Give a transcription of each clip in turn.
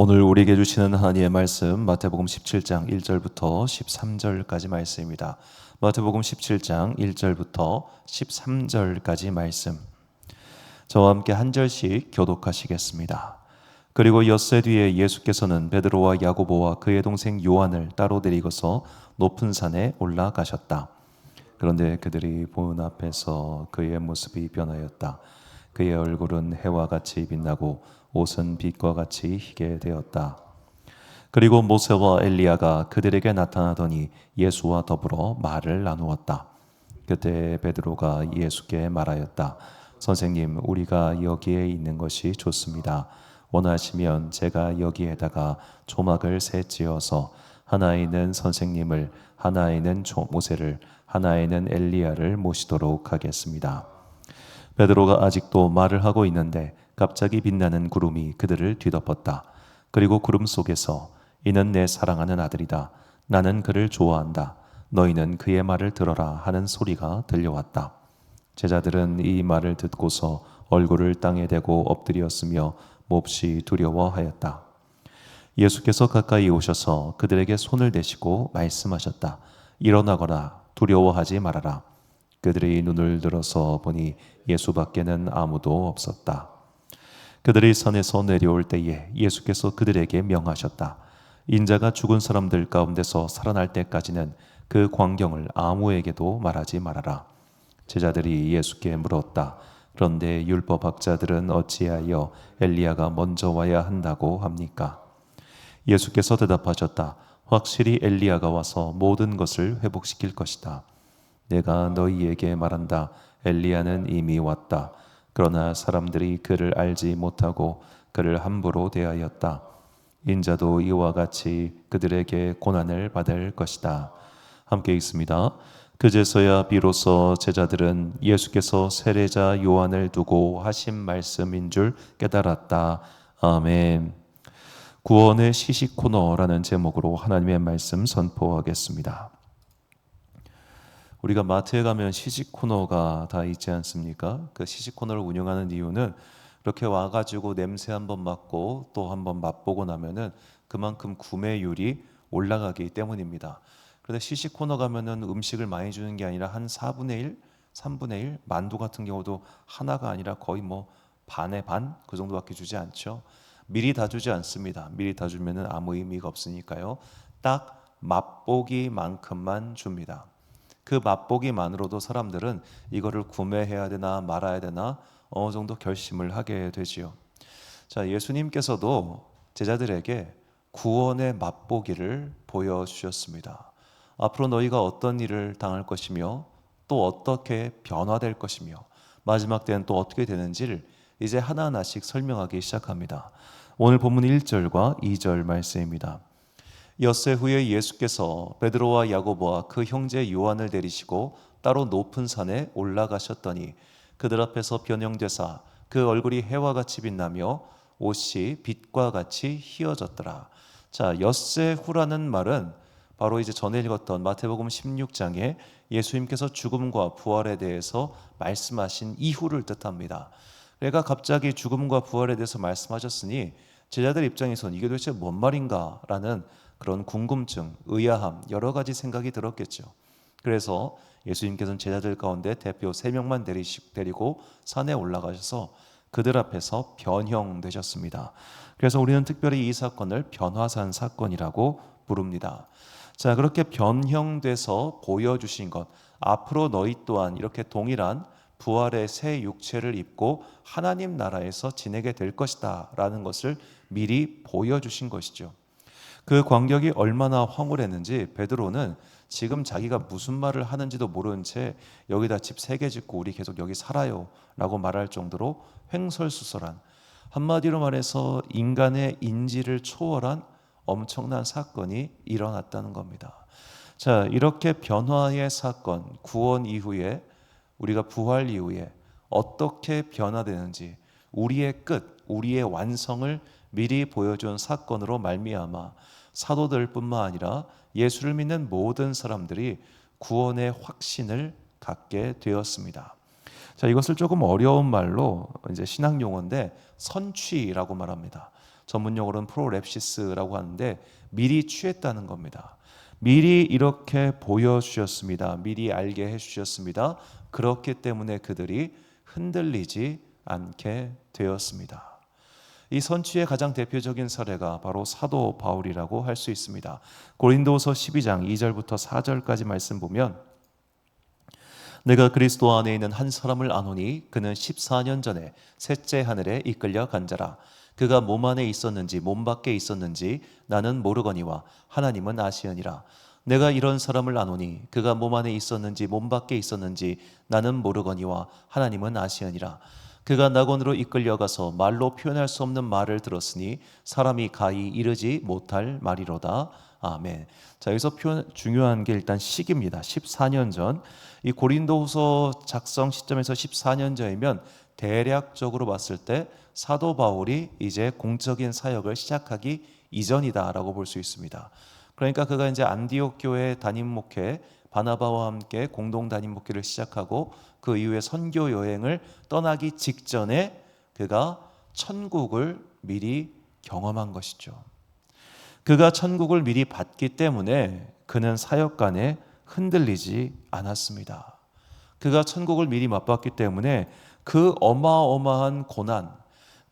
오늘 우리에게 주시는 하나님의 말씀 마태복음 17장 1절부터 13절까지 말씀입니다. 마태복음 17장 1절부터 13절까지 말씀, 저와 함께 한 절씩 교독하시겠습니다. 그리고 엿새 뒤에 예수께서는 베드로와 야고보와 그의 동생 요한을 따로 데리고서 높은 산에 올라가셨다. 그런데 그들이 보는 앞에서 그의 모습이 변하였다. 그의 얼굴은 해와 같이 빛나고 옷은 빛과 같이 희게 되었다. 그리고 모세와 엘리야가 그들에게 나타나더니 예수와 더불어 말을 나누었다. 그때 베드로가 예수께 말하였다. 선생님, 우리가 여기에 있는 것이 좋습니다. 원하시면 제가 여기에다가 조막을 세 지어서 하나에는 선생님을, 하나에는 모세를, 하나에는 엘리야를 모시도록 하겠습니다. 베드로가 아직도 말을 하고 있는데 갑자기 빛나는 구름이 그들을 뒤덮었다. 그리고 구름 속에서 이는 내 사랑하는 아들이다. 나는 그를 좋아한다. 너희는 그의 말을 들어라 하는 소리가 들려왔다. 제자들은 이 말을 듣고서 얼굴을 땅에 대고 엎드렸으며 몹시 두려워하였다. 예수께서 가까이 오셔서 그들에게 손을 대시고 말씀하셨다. 일어나거나 두려워하지 말아라. 그들이 눈을 들어서 보니 예수밖에는 아무도 없었다. 그들이 산에서 내려올 때에 예수께서 그들에게 명하셨다. 인자가 죽은 사람들 가운데서 살아날 때까지는 그 광경을 아무에게도 말하지 말아라. 제자들이 예수께 물었다. 그런데 율법학자들은 어찌하여 엘리야가 먼저 와야 한다고 합니까? 예수께서 대답하셨다. 확실히 엘리야가 와서 모든 것을 회복시킬 것이다. 내가 너희에게 말한다. 엘리야는 이미 왔다. 그러나 사람들이 그를 알지 못하고 그를 함부로 대하였다. 인자도 이와 같이 그들에게 고난을 받을 것이다. 함께 읽습니다. 그제서야 비로소 제자들은 예수께서 세례자 요한을 두고 하신 말씀인 줄 깨달았다. 아멘. 구원의 시식 코너라는 제목으로 하나님의 말씀 선포하겠습니다. 우리가 마트에 가면 시식 코너가 다 있지 않습니까? 그 시식 코너를 운영하는 이유는 이렇게 와가지고 냄새 한번 맡고 또 한번 맛보고 나면은 그만큼 구매율이 올라가기 때문입니다. 그런데 시식 코너 가면은 음식을 많이 주는 게 아니라 한 4분의 1, 3분의 1, 만두 같은 경우도 하나가 아니라 거의 뭐 반의 반 그 정도밖에 주지 않죠. 미리 다 주지 않습니다. 미리 다 주면은 아무 의미가 없으니까요. 딱 맛보기만큼만 줍니다. 그 맛보기만으로도 사람들은 이거를 구매해야 되나 말아야 되나 어느 정도 결심을 하게 되지요. 자, 예수님께서도 제자들에게 구원의 맛보기를 보여주셨습니다. 앞으로 너희가 어떤 일을 당할 것이며 또 어떻게 변화될 것이며 마지막 때는 또 어떻게 되는지를 이제 하나하나씩 설명하기 시작합니다. 오늘 본문 1절과 2절 말씀입니다. 엿새 후에 예수께서 베드로와 야고보와 그 형제 요한을 데리시고 따로 높은 산에 올라가셨더니 그들 앞에서 변형되사 그 얼굴이 해와 같이 빛나며 옷이 빛과 같이 희어졌더라. 자, 엿새 후라는 말은 바로 이제 전에 읽었던 마태복음 16장에 예수님께서 죽음과 부활에 대해서 말씀하신 이후를 뜻합니다. 그러니까 갑자기 죽음과 부활에 대해서 말씀하셨으니 제자들 입장에서는 이게 도대체 뭔 말인가라는 그런 궁금증, 의아함, 여러 가지 생각이 들었겠죠. 그래서 예수님께서는 제자들 가운데 대표 3명만 데리고 산에 올라가셔서 그들 앞에서 변형되셨습니다. 그래서 우리는 특별히 이 사건을 변화산 사건이라고 부릅니다. 자, 그렇게 변형돼서 보여주신 것, 앞으로 너희 또한 이렇게 동일한 부활의 새 육체를 입고 하나님 나라에서 지내게 될 것이다 라는 것을 미리 보여주신 것이죠. 그 광경이 얼마나 황홀했는지 베드로는 지금 자기가 무슨 말을 하는지도 모르는 채 여기다 집 3개 짓고 우리 계속 여기 살아요 라고 말할 정도로 횡설수설한, 한마디로 말해서 인간의 인지를 초월한 엄청난 사건이 일어났다는 겁니다. 자, 이렇게 변화의 사건, 구원 이후에 우리가 부활 이후에 어떻게 변화되는지 우리의 끝, 우리의 완성을 미리 보여준 사건으로 말미암아 사도들뿐만 아니라 예수를 믿는 모든 사람들이 구원의 확신을 갖게 되었습니다. 자, 이것을 조금 어려운 말로 이제 신학 용어인데 선취라고 말합니다. 전문용어로는 프로랩시스라고 하는데 미리 취했다는 겁니다. 미리 이렇게 보여주셨습니다. 미리 알게 해주셨습니다. 그렇기 때문에 그들이 흔들리지 않게 되었습니다. 이 선취의 가장 대표적인 사례가 바로 사도 바울이라고 할 수 있습니다. 고린도서 12장 2절부터 4절까지 말씀 보면 내가 그리스도 안에 있는 한 사람을 아노니 그는 14년 전에 셋째 하늘에 이끌려 간 자라. 그가 몸 안에 있었는지 몸 밖에 있었는지 나는 모르거니와 하나님은 아시느니라. 내가 이런 사람을 아노니 그가 몸 안에 있었는지 몸 밖에 있었는지 나는 모르거니와 하나님은 아시느니라. 그가 낙원으로 이끌려가서 말로 표현할 수 없는 말을 들었으니 사람이 가히 이르지 못할 말이로다. 아멘. 자, 여기서 중요한 게 일단 시기입니다. 14년 전. 이 고린도후서 작성 시점에서 14년 전이면 대략적으로 봤을 때 사도 바울이 이제 공적인 사역을 시작하기 이전이다라고 볼 수 있습니다. 그러니까 그가 이제 안디옥 교회 담임 목회 바나바와 함께 공동 담임 목회를 시작하고 그 이후에 선교 여행을 떠나기 직전에 그가 천국을 미리 경험한 것이죠. 그가 천국을 미리 봤기 때문에 그는 사역간에 흔들리지 않았습니다. 그가 천국을 미리 맛봤기 때문에 그 어마어마한 고난,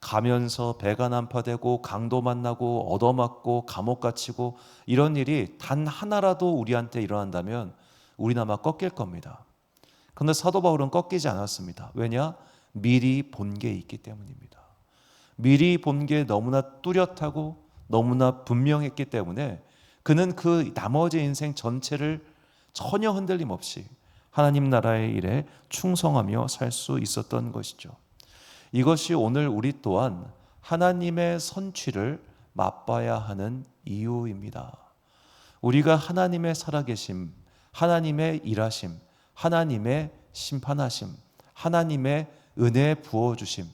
가면서 배가 난파되고 강도 만나고 얻어맞고 감옥 갇히고 이런 일이 단 하나라도 우리한테 일어난다면 우리는 아마 꺾일 겁니다. 그런데 사도 바울은 꺾이지 않았습니다. 왜냐? 미리 본 게 있기 때문입니다. 미리 본 게 너무나 뚜렷하고 너무나 분명했기 때문에 그는 그 나머지 인생 전체를 전혀 흔들림 없이 하나님 나라의 일에 충성하며 살 수 있었던 것이죠. 이것이 오늘 우리 또한 하나님의 선취를 맛봐야 하는 이유입니다. 우리가 하나님의 살아계심, 하나님의 일하심, 하나님의 심판하심, 하나님의 은혜 부어주심,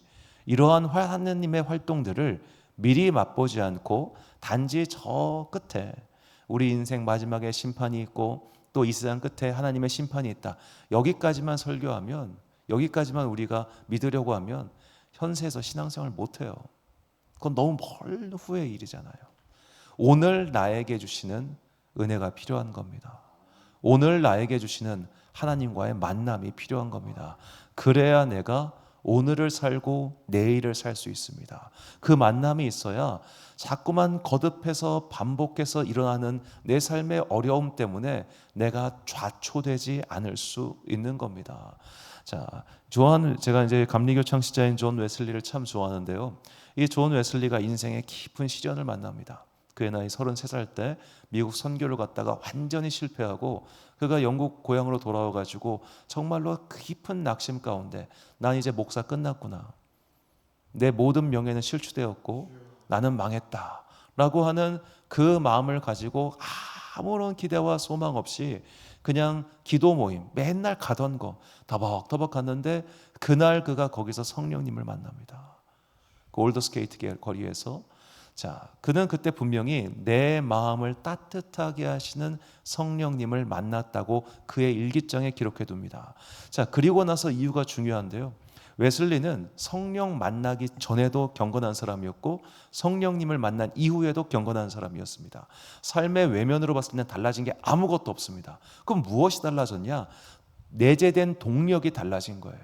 이러한 하나님의 활동들을 미리 맛보지 않고 단지 저 끝에 우리 인생 마지막에 심판이 있고 또 이 세상 끝에 하나님의 심판이 있다, 여기까지만 설교하면, 여기까지만 우리가 믿으려고 하면 현세에서 신앙생활 못해요. 그건 너무 멀 후의 일이잖아요. 오늘 나에게 주시는 은혜가 필요한 겁니다. 오늘 나에게 주시는 하나님과의 만남이 필요한 겁니다. 그래야 내가 오늘을 살고 내일을 살 수 있습니다. 그 만남이 있어야 자꾸만 거듭해서 반복해서 일어나는 내 삶의 어려움 때문에 내가 좌초되지 않을 수 있는 겁니다. 자, 제가 이제 감리교 창시자인 존 웨슬리를 참 좋아하는데요. 이 존 웨슬리가 인생의 깊은 시련을 만납니다. 그의 나이 33살 때 미국 선교를 갔다가 완전히 실패하고 그가 영국 고향으로 돌아와가지고 정말로 깊은 낙심 가운데 난 이제 목사 끝났구나, 내 모든 명예는 실추되었고 나는 망했다 라고 하는 그 마음을 가지고 아무런 기대와 소망 없이 그냥 기도 모임 맨날 가던 거 터벅터벅 갔는데 그날 그가 거기서 성령님을 만납니다. 그 올더스케이트 거리에서. 자, 그는 그때 분명히 내 마음을 따뜻하게 하시는 성령님을 만났다고 그의 일기장에 기록해 둡니다. 자, 그리고 나서 이유가 중요한데요. 웨슬리는 성령 만나기 전에도 경건한 사람이었고 성령님을 만난 이후에도 경건한 사람이었습니다. 삶의 외면으로 봤을 때는 달라진 게 아무것도 없습니다. 그럼 무엇이 달라졌냐? 내재된 동력이 달라진 거예요.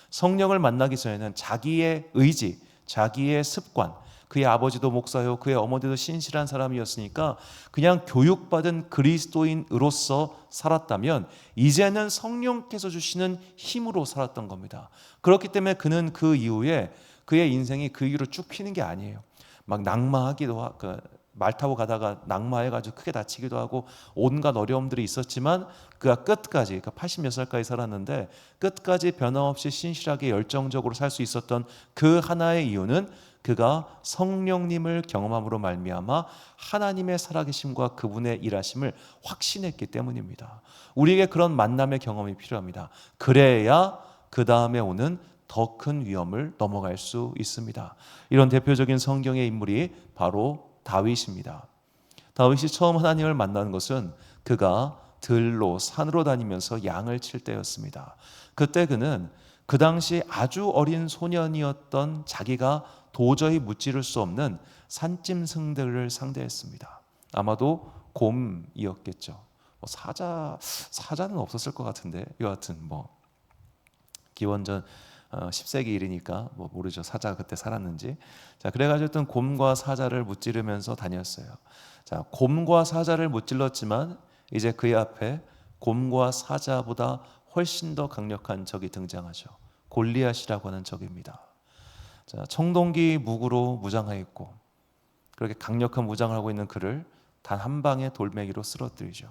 성령을 만나기 전에는 자기의 의지, 자기의 습관, 그의 아버지도 목사요, 그의 어머니도 신실한 사람이었으니까 그냥 교육받은 그리스도인으로서 살았다면 이제는 성령께서 주시는 힘으로 살았던 겁니다. 그렇기 때문에 그는 그 이후에 그의 인생이 그 위로 쭉 튀는 게 아니에요. 막 낙마하기도 하고 말 타고 가다가 낙마해가지고 크게 다치기도 하고 온갖 어려움들이 있었지만 그가 끝까지, 그러니까 80몇 살까지 살았는데 끝까지 변함없이 신실하게 열정적으로 살 수 있었던 그 하나의 이유는 그가 성령님을 경험함으로 말미암아 하나님의 살아계심과 그분의 일하심을 확신했기 때문입니다. 우리에게 그런 만남의 경험이 필요합니다. 그래야 그 다음에 오는 더 큰 위험을 넘어갈 수 있습니다. 이런 대표적인 성경의 인물이 바로 다윗입니다. 다윗이 처음 하나님을 만나는 것은 그가 들로 산으로 다니면서 양을 칠 때였습니다. 그때 그는 그 당시 아주 어린 소년이었던 자기가 도저히 무찌를 수 없는 산짐승들을 상대했습니다. 아마도 곰이었겠죠. 사자는 없었을 것 같은데, 여하튼 기원전 10세기 일이니까 모르죠. 사자가 그때 살았는지. 자, 그래가지고 어떤 곰과 사자를 무찌르면서 다녔어요. 자, 곰과 사자를 무찔렀지만 이제 그의 앞에 곰과 사자보다 훨씬 더 강력한 적이 등장하죠. 골리앗이라고 하는 적입니다. 자, 청동기 무구로 무장하였고 그렇게 강력한 무장을 하고 있는 그를 단 한 방의 돌멩이로 쓰러뜨리죠.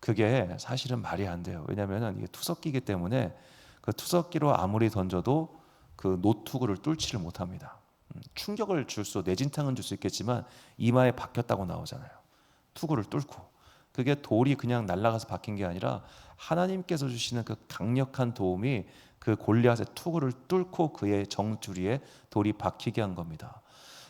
그게 사실은 말이 안 돼요. 왜냐하면 이게 투석기이기 때문에 그 투석기로 아무리 던져도 그 노투구를 뚫지를 못합니다. 충격을 내진탕은 줄 수 있겠지만 이마에 박혔다고 나오잖아요. 투구를 뚫고. 그게 돌이 그냥 날아가서 박힌 게 아니라 하나님께서 주시는 그 강력한 도움이 그 골리앗의 투구를 뚫고 그의 정주리에 돌이 박히게 한 겁니다.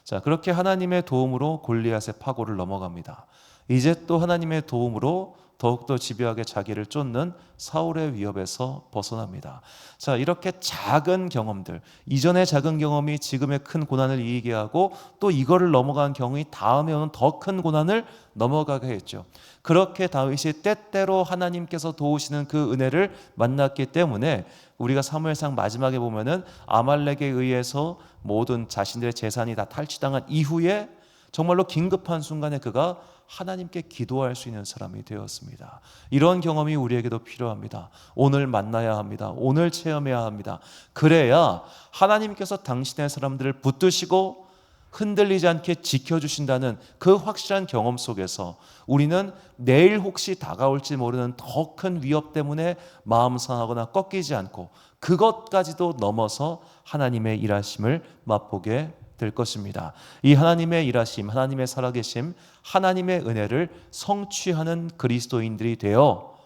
자, 그렇게 하나님의 도움으로 골리앗의 파고를 넘어갑니다. 이제 또 하나님의 도움으로 더욱더 집요하게 자기를 쫓는 사울의 위협에서 벗어납니다. 자, 이렇게 작은 경험들, 이전의 작은 경험이 지금의 큰 고난을 이기게 하고 또 이거를 넘어간 경험이 다음에 오는 더 큰 고난을 넘어가게 했죠. 그렇게 다윗이 때때로 하나님께서 도우시는 그 은혜를 만났기 때문에 우리가 사무엘상 마지막에 보면은 아말렉에 의해서 모든 자신들의 재산이 다 탈취당한 이후에 정말로 긴급한 순간에 그가 하나님께 기도할 수 있는 사람이 되었습니다. 이런 경험이 우리에게도 필요합니다. 오늘 만나야 합니다. 오늘 체험해야 합니다. 그래야 하나님께서 당신의 사람들을 붙드시고 흔들리지 않게 지켜주신다는 그 확실한 경험 속에서 우리는 내일 혹시 다가올지 모르는 더 큰 위협 때문에 마음 상하거나 꺾이지 않고 그것까지도 넘어서 하나님의 일하심을 맛보게 될 것입니다. 이 하나님의 일하심, 하나님의 살아계심, 하나님의 은혜를 성취하는 그리스도인들이 되어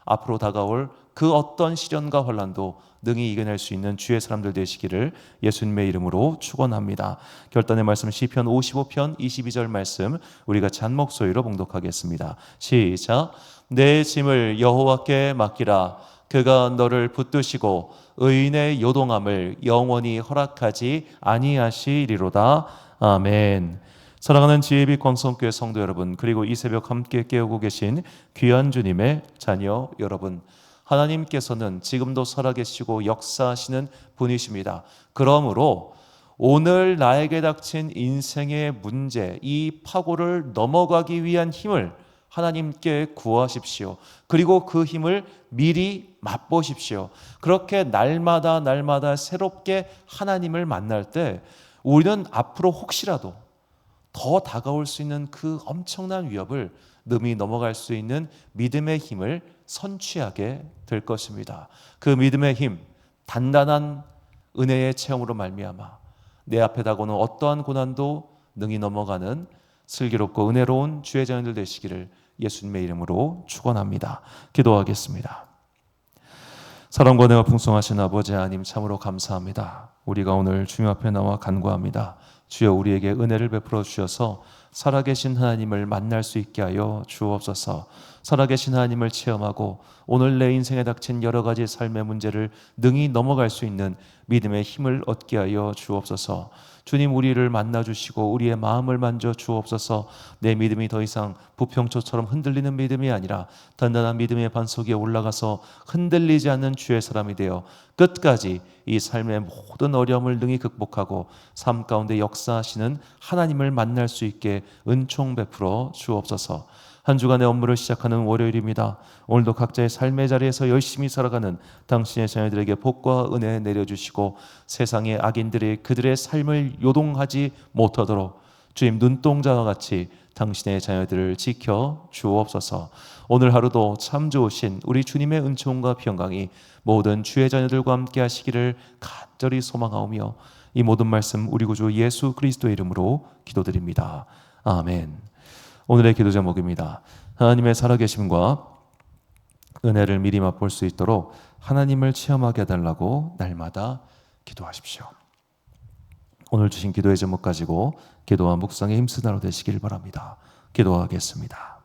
앞으로 다가올 그 어떤 시련과 환난도 능히 이겨낼 수 있는 주의 사람들 되시기를 예수님의 이름으로 축원합니다. 결단의 말씀 시편 55편 22절 말씀 우리 같이 한 목소리로 봉독하겠습니다. 시작. 내 짐을 여호와께 맡기라. 그가 너를 붙드시고 의인의 요동함을 영원히 허락하지 아니하시리로다. 아멘. 사랑하는 지혜빛 광성교회 성도 여러분, 그리고 이 새벽 함께 깨우고 계신 귀한 주님의 자녀 여러분, 하나님께서는 지금도 살아계시고 역사하시는 분이십니다. 그러므로 오늘 나에게 닥친 인생의 문제, 이 파고를 넘어가기 위한 힘을 하나님께 구하십시오. 그리고 그 힘을 미리 맛보십시오. 그렇게 날마다 새롭게 하나님을 만날 때 우리는 앞으로 혹시라도 더 다가올 수 있는 그 엄청난 위협을 능히 넘어갈 수 있는 믿음의 힘을 선취하게 될 것입니다. 그 믿음의 힘, 단단한 은혜의 체험으로 말미암아 내 앞에 다가오는 어떠한 고난도 능히 넘어가는 슬기롭고 은혜로운 주의 자녀들 되시기를 예수님의 이름으로 축원합니다. 기도하겠습니다. 사랑과 은혜가 풍성하신 아버지 하나님 참으로 감사합니다. 우리가 오늘 주님 앞에 나와 간구합니다. 주여 우리에게 은혜를 베풀어 주셔서 살아계신 하나님을 만날 수 있게 하여 주옵소서. 살아계신 하나님을 체험하고 오늘 내 인생에 닥친 여러 가지 삶의 문제를 능히 넘어갈 수 있는 믿음의 힘을 얻게 하여 주옵소서. 주님 우리를 만나주시고 우리의 마음을 만져 주옵소서. 내 믿음이 더 이상 부평초처럼 흔들리는 믿음이 아니라 단단한 믿음의 반석 위에 올라가서 흔들리지 않는 주의 사람이 되어 끝까지 이 삶의 모든 어려움을 능히 극복하고 삶 가운데 역사하시는 하나님을 만날 수 있게 은총 베풀어 주옵소서. 한 주간의 업무를 시작하는 월요일입니다. 오늘도 각자의 삶의 자리에서 열심히 살아가는 당신의 자녀들에게 복과 은혜 내려주시고 세상의 악인들이 그들의 삶을 요동하지 못하도록 주님 눈동자와 같이 당신의 자녀들을 지켜 주옵소서. 오늘 하루도 참 좋으신 우리 주님의 은총과 평강이 모든 주의 자녀들과 함께 하시기를 간절히 소망하오며 이 모든 말씀 우리 구주 예수 그리스도의 이름으로 기도드립니다. 아멘. 오늘의 기도 제목입니다. 하나님의 살아계심과 은혜를 미리 맛볼 수 있도록 하나님을 체험하게 해달라고 날마다 기도하십시오. 오늘 주신 기도의 제목 가지고 기도와 묵상에 힘쓰는 하루 되시길 바랍니다. 기도하겠습니다.